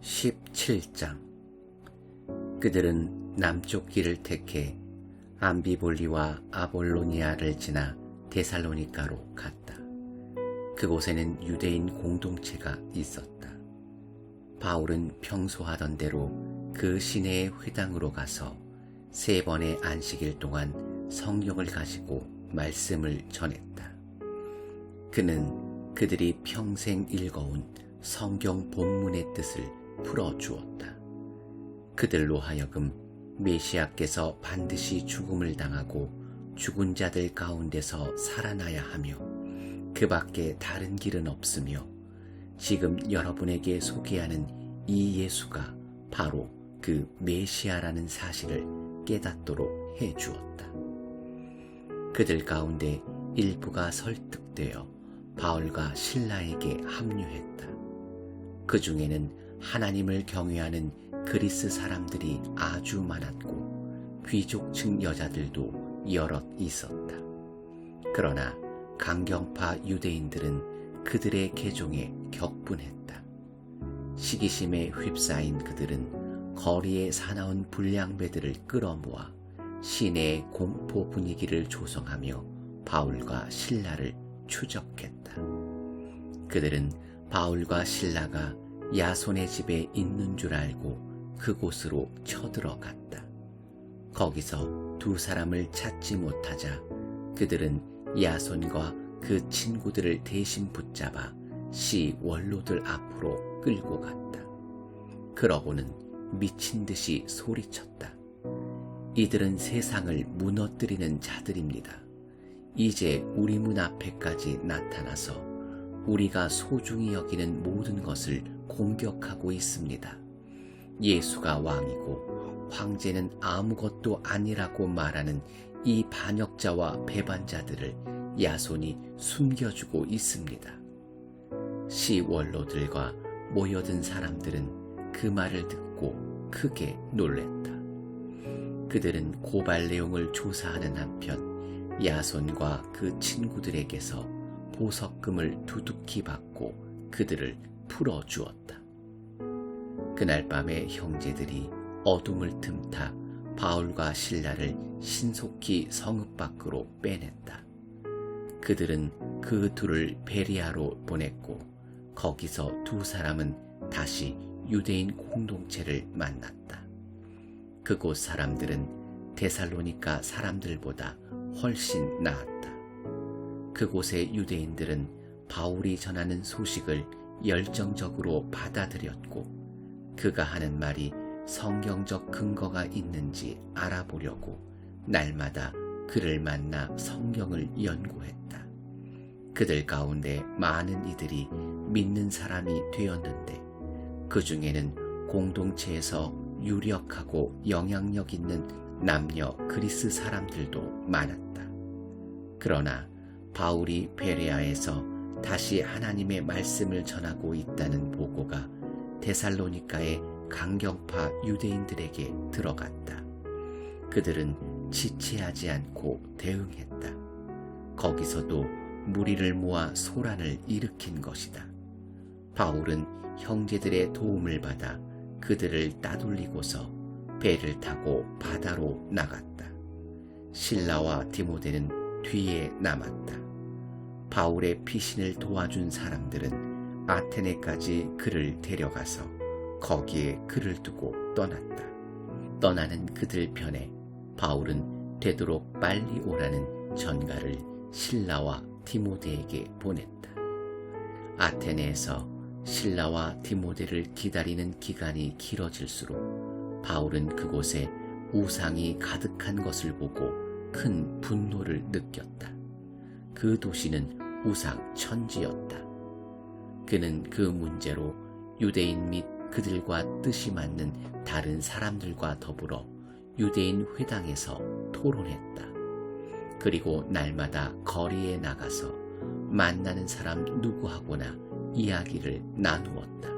17장. 그들은 남쪽 길을 택해 암비볼리와 아볼로니아를 지나 데살로니가로 갔다. 그곳에는 유대인 공동체가 있었다. 바울은 평소 하던 대로 그 시내의 회당으로 가서 3번의 안식일 동안 성경을 가지고 말씀을 전했다. 그는 그들이 평생 읽어온 성경 본문의 뜻을 풀어주었다. 그들로 하여금 메시아께서 반드시 죽음을 당하고 죽은 자들 가운데서 살아나야 하며 그 밖에 다른 길은 없으며 지금 여러분에게 소개하는 이 예수가 바로 그 메시아라는 사실을 깨닫도록 해주었다. 그들 가운데 일부가 설득되어 바울과 실라에게 합류했다. 그 중에는 하나님을 경외하는 그리스 사람들이 아주 많았고 귀족층 여자들도 여럿 있었다. 그러나 강경파 유대인들은 그들의 개종에 격분했다. 시기심에 휩싸인 그들은 거리에 사나운 불량배들을 끌어모아 시내의 공포 분위기를 조성하며 바울과 실라를 추적했다. 그들은 바울과 실라가 야손의 집에 있는 줄 알고 그곳으로 쳐들어갔다. 거기서 2 사람을 찾지 못하자 그들은 야손과 그 친구들을 대신 붙잡아 시 원로들 앞으로 끌고 갔다. 그러고는 미친 듯이 소리쳤다. 이들은 세상을 무너뜨리는 자들입니다. 이제 우리 문 앞에까지 나타나서 우리가 소중히 여기는 모든 것을 공격하고 있습니다. 예수가 왕이고 황제는 아무것도 아니라고 말하는 이 반역자와 배반자들을 야손이 숨겨주고 있습니다. 시 원로들과 모여든 사람들은 그 말을 듣고 크게 놀랬다. 그들은 고발 내용을 조사하는 한편 야손과 그 친구들에게서 보석금을 두둑히 받고 그들을 풀어주었다. 그날 밤에 형제들이 어둠을 틈타 바울과 실라를 신속히 성읍 밖으로 빼냈다. 그들은 그 2을 베리아로 보냈고 거기서 2 사람은 다시 유대인 공동체를 만났다. 그곳 사람들은 데살로니가 사람들보다 훨씬 나았다. 그곳의 유대인들은 바울이 전하는 소식을 열정적으로 받아들였고 그가 하는 말이 성경적 근거가 있는지 알아보려고 날마다 그를 만나 성경을 연구했다. 그들 가운데 많은 이들이 믿는 사람이 되었는데 그 중에는 공동체에서 유력하고 영향력 있는 남녀 그리스 사람들도 많았다. 그러나 바울이 베레아에서 다시 하나님의 말씀을 전하고 있다는 보고가 데살로니가의 강경파 유대인들에게 들어갔다. 그들은 지체하지 않고 대응했다. 거기서도 무리를 모아 소란을 일으킨 것이다. 바울은 형제들의 도움을 받아 그들을 따돌리고서 배를 타고 바다로 나갔다. 실라와 디모데는 뒤에 남았다. 바울의 피신을 도와준 사람들은 아테네까지 그를 데려가서 거기에 그를 두고 떠났다. 떠나는 그들 편에 바울은 되도록 빨리 오라는 전가를 실라와 디모데에게 보냈다. 아테네에서 실라와 디모데를 기다리는 기간이 길어질수록 바울은 그곳에 우상이 가득한 것을 보고 큰 분노를 느꼈다. 그 도시는 우상 천지였다. 그는 그 문제로 유대인 및 그들과 뜻이 맞는 다른 사람들과 더불어 유대인 회당에서 토론했다. 그리고 날마다 거리에 나가서 만나는 사람 누구하고나 이야기를 나누었다.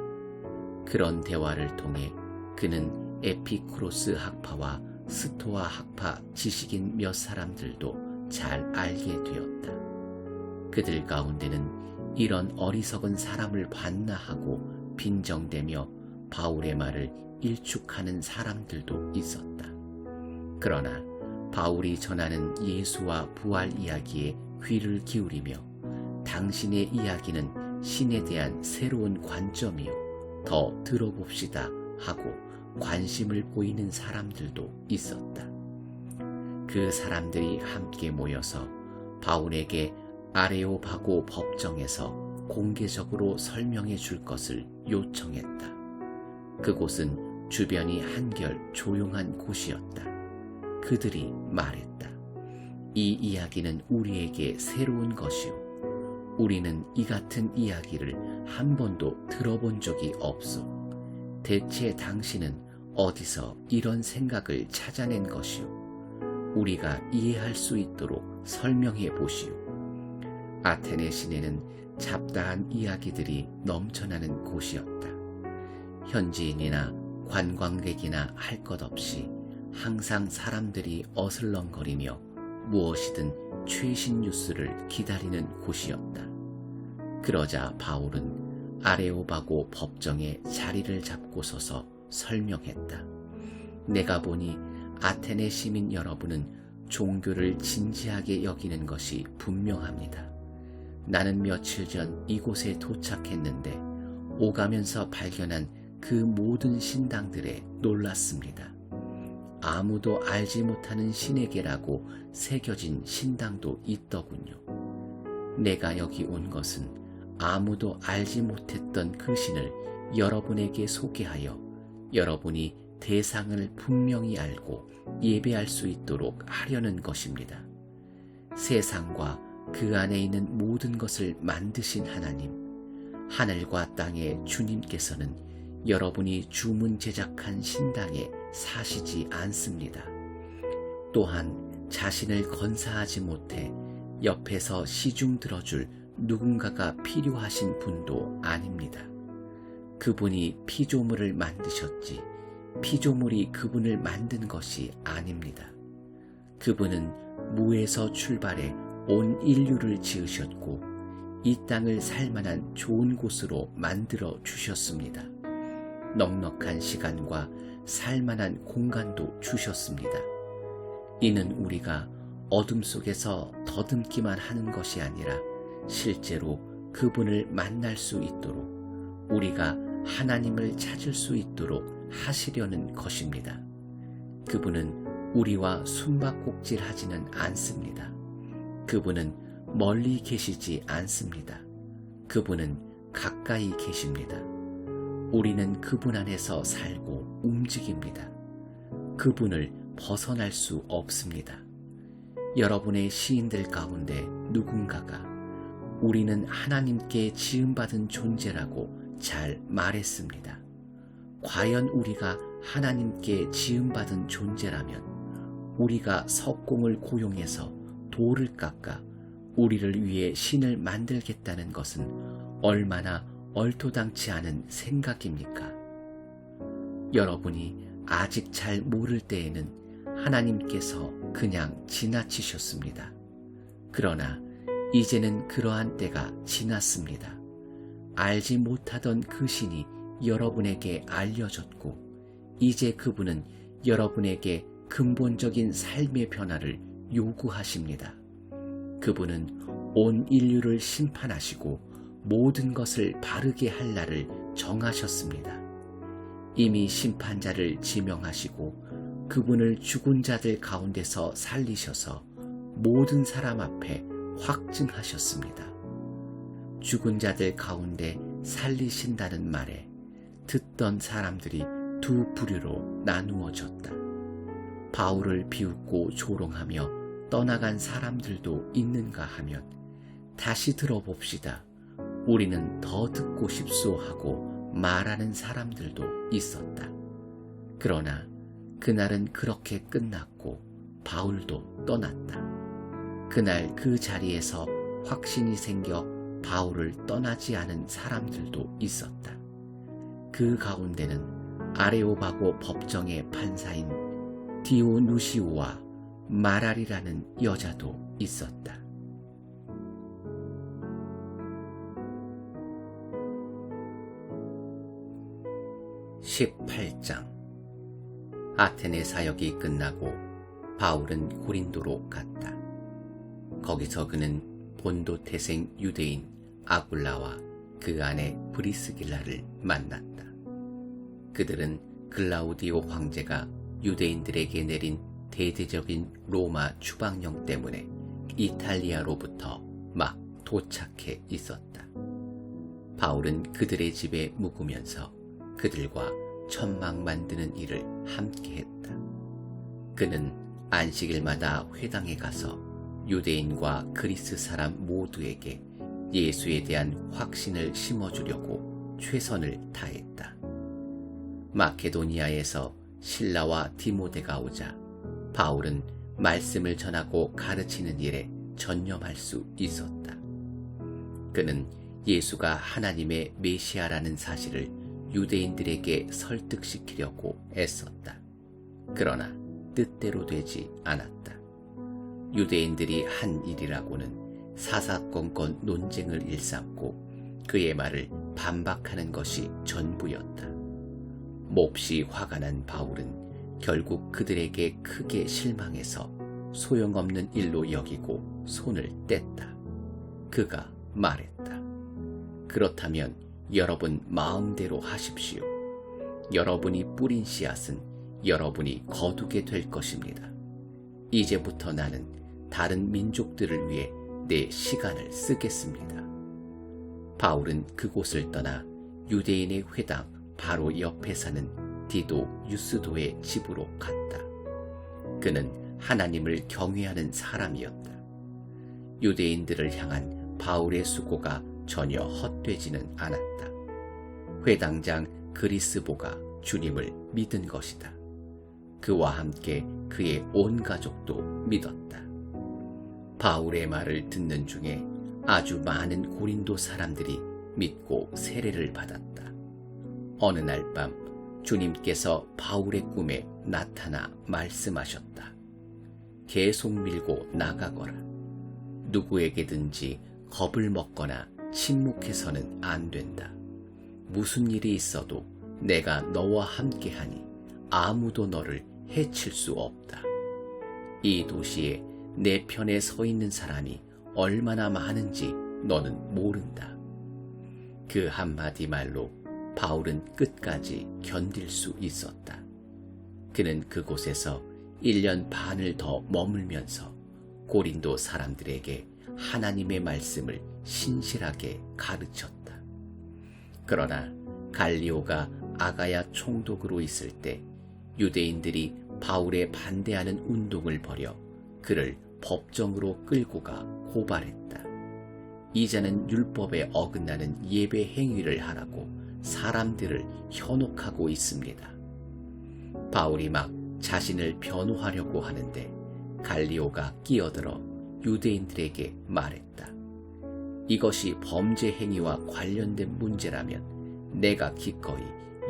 그런 대화를 통해 그는 에피쿠로스 학파와 스토아 학파 지식인 몇 사람들도 잘 알게 되었다. 그들 가운데는 이런 어리석은 사람을 반나하고 빈정대며 바울의 말을 일축하는 사람들도 있었다. 그러나 바울이 전하는 예수와 부활 이야기에 귀를 기울이며 당신의 이야기는 신에 대한 새로운 관점이요, 더 들어봅시다 하고 관심을 보이는 사람들도 있었다. 그 사람들이 함께 모여서 바울에게 아레오바고 법정에서 공개적으로 설명해 줄 것을 요청했다. 그곳은 주변이 한결 조용한 곳이었다. 그들이 말했다. 이 이야기는 우리에게 새로운 것이오. 우리는 이 같은 이야기를 한 번도 들어본 적이 없소. 대체 당신은 어디서 이런 생각을 찾아낸 것이오? 우리가 이해할 수 있도록 설명해 보시오. 아테네 시내는 잡다한 이야기들이 넘쳐나는 곳이었다. 현지인이나 관광객이나 할 것 없이 항상 사람들이 어슬렁거리며 무엇이든 최신 뉴스를 기다리는 곳이었다. 그러자 바울은 아레오바고 법정에 자리를 잡고 서서 설명했다. 내가 보니 아테네 시민 여러분은 종교를 진지하게 여기는 것이 분명합니다. 나는 며칠 전 이곳에 도착했는데 오가면서 발견한 그 모든 신당들에 놀랐습니다. 아무도 알지 못하는 신에게라고 새겨진 신당도 있더군요. 내가 여기 온 것은 아무도 알지 못했던 그 신을 여러분에게 소개하여 여러분이 대상을 분명히 알고 예배할 수 있도록 하려는 것입니다. 세상과 그 안에 있는 모든 것을 만드신 하나님, 하늘과 땅의 주님께서는 여러분이 주문 제작한 신당에 사시지 않습니다. 또한 자신을 건사하지 못해 옆에서 시중 들어줄 누군가가 필요하신 분도 아닙니다. 그분이 피조물을 만드셨지 피조물이 그분을 만든 것이 아닙니다. 그분은 무에서 출발해 온 인류를 지으셨고 이 땅을 살만한 좋은 곳으로 만들어 주셨습니다. 넉넉한 시간과 살만한 공간도 주셨습니다. 이는 우리가 어둠 속에서 더듬기만 하는 것이 아니라 실제로 그분을 만날 수 있도록 우리가 하나님을 찾을 수 있도록 하시려는 것입니다. 그분은 우리와 숨바꼭질하지는 않습니다. 그분은 멀리 계시지 않습니다. 그분은 가까이 계십니다. 우리는 그분 안에서 살고 움직입니다. 그분을 벗어날 수 없습니다. 여러분의 시인들 가운데 누군가가 우리는 하나님께 지음받은 존재라고 잘 말했습니다. 과연 우리가 하나님께 지음받은 존재라면 우리가 석공을 고용해서 돌을 깎아 우리를 위해 신을 만들겠다는 것은 얼마나 얼토당치 않은 생각입니까? 여러분이 아직 잘 모를 때에는 하나님께서 그냥 지나치셨습니다. 그러나 이제는 그러한 때가 지났습니다. 알지 못하던 그 신이 여러분에게 알려졌고 이제 그분은 여러분에게 근본적인 삶의 변화를 요구하십니다. 그분은 온 인류를 심판하시고 모든 것을 바르게 할 날을 정하셨습니다. 이미 심판자를 지명하시고 그분을 죽은 자들 가운데서 살리셔서 모든 사람 앞에 확증하셨습니다. 죽은 자들 가운데 살리신다는 말에 듣던 사람들이 두 부류로 나누어졌다. 바울을 비웃고 조롱하며 떠나간 사람들도 있는가 하면 다시 들어봅시다. 우리는 더 듣고 싶소 하고 말하는 사람들도 있었다. 그러나 그날은 그렇게 끝났고 바울도 떠났다. 그날 그 자리에서 확신이 생겨 바울을 떠나지 않은 사람들도 있었다. 그 가운데는 아레오바고 법정의 판사인 디오누시오와 마랄이라는 여자도 있었다. 18장. 아테네 사역이 끝나고 바울은 고린도로 갔다. 거기서 그는 본도 태생 유대인 아굴라와 그 아내 브리스길라를 만났다. 그들은 글라우디오 황제가 유대인들에게 내린 대대적인 로마 추방령 때문에 이탈리아로부터 막 도착해 있었다. 바울은 그들의 집에 묵으면서 그들과 천막 만드는 일을 함께 했다. 그는 안식일마다 회당에 가서 유대인과 그리스 사람 모두에게 예수에 대한 확신을 심어주려고 최선을 다했다. 마케도니아에서 실라와 디모데가 오자 바울은 말씀을 전하고 가르치는 일에 전념할 수 있었다. 그는 예수가 하나님의 메시아라는 사실을 유대인들에게 설득시키려고 애썼다. 그러나 뜻대로 되지 않았다. 유대인들이 한 일이라고는 사사건건 논쟁을 일삼고 그의 말을 반박하는 것이 전부였다. 몹시 화가 난 바울은 결국 그들에게 크게 실망해서 소용없는 일로 여기고 손을 뗐다. 그가 말했다. 그렇다면 여러분 마음대로 하십시오. 여러분이 뿌린 씨앗은 여러분이 거두게 될 것입니다. 이제부터 나는 다른 민족들을 위해 내 시간을 쓰겠습니다. 바울은 그곳을 떠나 유대인의 회당 바로 옆에 사는 디도 유스도의 집으로 갔다. 그는 하나님을 경외하는 사람이었다. 유대인들을 향한 바울의 수고가 전혀 헛되지는 않았다. 회당장 그리스보가 주님을 믿은 것이다. 그와 함께 그의 온 가족도 믿었다. 바울의 말을 듣는 중에 아주 많은 고린도 사람들이 믿고 세례를 받았다. 어느 날 밤 주님께서 바울의 꿈에 나타나 말씀하셨다. 계속 밀고 나가거라. 누구에게든지 겁을 먹거나 침묵해서는 안 된다. 무슨 일이 있어도 내가 너와 함께하니 아무도 너를 해칠 수 없다. 이 도시에 내 편에 서 있는 사람이 얼마나 많은지 너는 모른다. 그 한마디 말로 바울은 끝까지 견딜 수 있었다. 그는 그곳에서 1년 반을 더 머물면서 고린도 사람들에게 하나님의 말씀을 신실하게 가르쳤다. 그러나 갈리오가 아가야 총독으로 있을 때 유대인들이 바울에 반대하는 운동을 벌여 그를 법정으로 끌고 가 고발했다. 이제는 율법에 어긋나는 예배 행위를 하라고 사람들을 현혹하고 있습니다. 바울이 막 자신을 변호하려고 하는데 갈리오가 끼어들어 유대인들에게 말했다. 이것이 범죄 행위와 관련된 문제라면 내가 기꺼이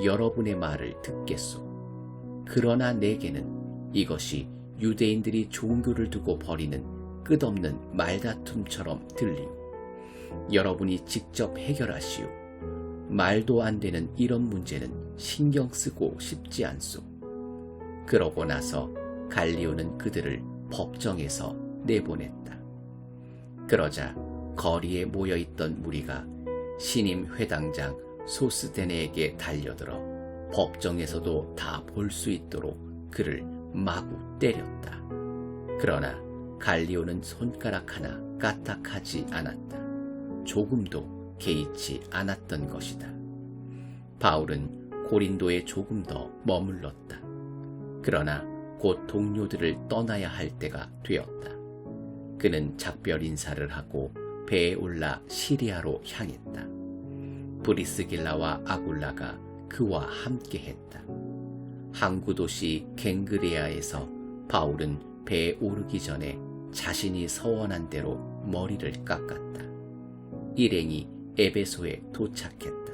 여러분의 말을 듣겠소. 그러나 내게는 이것이 유대인들이 종교를 두고 벌이는 끝없는 말다툼처럼 들리오. 여러분이 직접 해결하시오. 말도 안 되는 이런 문제는 신경 쓰고 싶지 않소. 그러고 나서 갈리오는 그들을 법정에서 내보냈다. 그러자 거리에 모여있던 무리가 신임 회당장 소스데네에게 달려들어 법정에서도 다 볼 수 있도록 그를 마구 때렸다. 그러나 갈리오는 손가락 하나 까딱하지 않았다. 조금도 개의치 않았던 것이다. 바울은 고린도에 조금 더 머물렀다. 그러나 곧 동료들을 떠나야 할 때가 되었다. 그는 작별 인사를 하고 배에 올라 시리아로 향했다. 브리스길라와 아굴라가 그와 함께했다. 항구 도시 갱그레아에서 바울은 배에 오르기 전에 자신이 서원한 대로 머리를 깎았다. 일행이 에베소에 도착했다.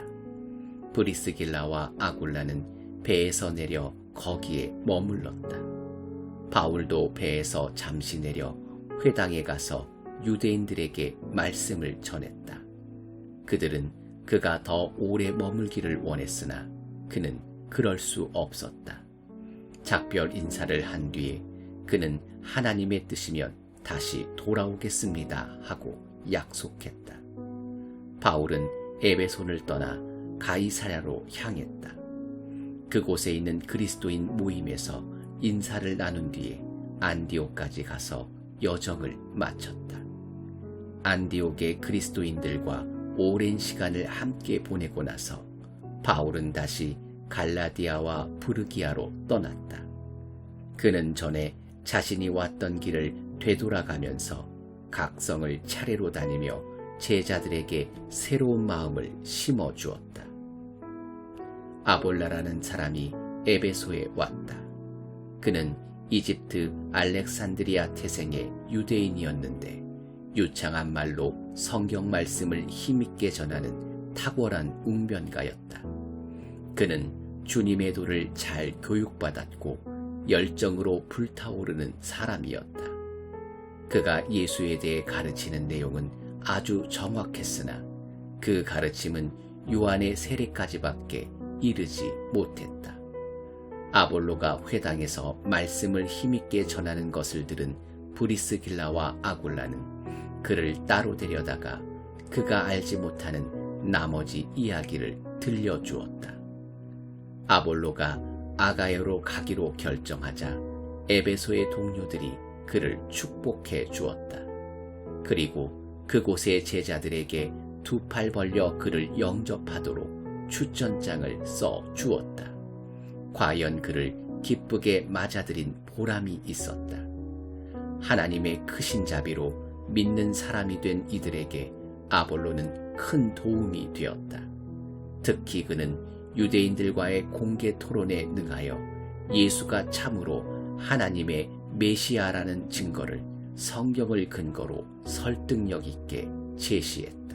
브리스길라와 아굴라는 배에서 내려 거기에 머물렀다. 바울도 배에서 잠시 내려 회당에 가서 유대인들에게 말씀을 전했다. 그들은 그가 더 오래 머물기를 원했으나 그는 그럴 수 없었다. 작별 인사를 한 뒤에 그는 하나님의 뜻이면 다시 돌아오겠습니다 하고 약속했다. 바울은 에베소를 떠나 가이사랴로 향했다. 그곳에 있는 그리스도인 모임에서 인사를 나눈 뒤에 안디옥까지 가서 여정을 마쳤다. 안디옥의 그리스도인들과 오랜 시간을 함께 보내고 나서 바울은 다시 갈라디아와 부르기아로 떠났다. 그는 전에 자신이 왔던 길을 되돌아가면서 각성을 차례로 다니며 제자들에게 새로운 마음을 심어주었다. 아볼라라는 사람이 에베소에 왔다. 그는 이집트 알렉산드리아 태생의 유대인이었는데 유창한 말로 성경 말씀을 힘있게 전하는 탁월한 웅변가였다. 그는 주님의 도를 잘 교육받았고 열정으로 불타오르는 사람이었다. 그가 예수에 대해 가르치는 내용은 아주 정확했으나 그 가르침은 요한의 세례까지밖에 이르지 못했다. 아볼로가 회당에서 말씀을 힘있게 전하는 것을 들은 브리스길라와 아굴라는 그를 따로 데려다가 그가 알지 못하는 나머지 이야기를 들려주었다. 아볼로가 아가야로 가기로 결정하자 에베소의 동료들이 그를 축복해 주었다. 그리고 그곳의 제자들에게 두 팔 벌려 그를 영접하도록 추천장을 써 주었다. 과연 그를 기쁘게 맞아들인 보람이 있었다. 하나님의 크신 자비로 믿는 사람이 된 이들에게 아볼로는 큰 도움이 되었다. 특히 그는 유대인들과의 공개 토론에 능하여 예수가 참으로 하나님의 메시아라는 증거를 성경을 근거로 설득력 있게 제시했다.